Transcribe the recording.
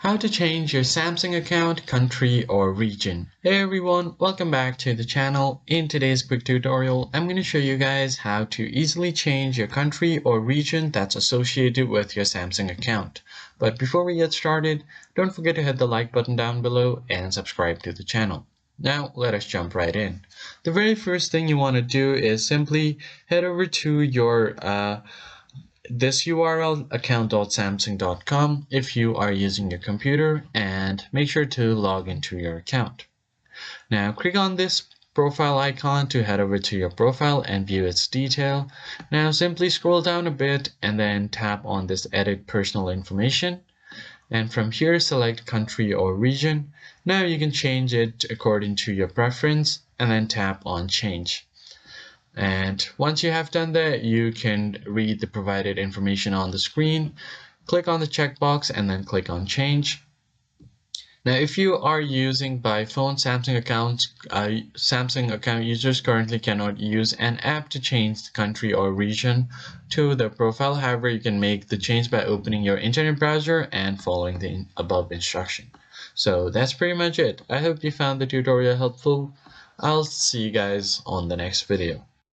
How to change your Samsung account, country, or region. Hey everyone, welcome back to the channel. In today's quick tutorial, I'm going to show you guys how to easily change your country or region that's associated with your Samsung account. But before we get started, don't forget to hit the like button down below and subscribe to the channel. Now let us jump right in. The very first thing you want to do is simply head over to your this URL account.samsung.com if you are using your computer, and make sure to log into your account. Now click on this profile icon to head over to your profile and view its detail. Now simply scroll down a bit and then tap on this edit personal information, and from here select country or region. Now you can change it according to your preference and then tap on change. And once you have done that, you can read the provided information on the screen, click on the checkbox and then click on change. Now if you are using by phone, Samsung account users currently cannot use an app to change the country or region to the profile. However, you can make the change by opening your internet browser and following the above instruction. So that's pretty much it. I hope you found the tutorial helpful. I'll see you guys on the next video.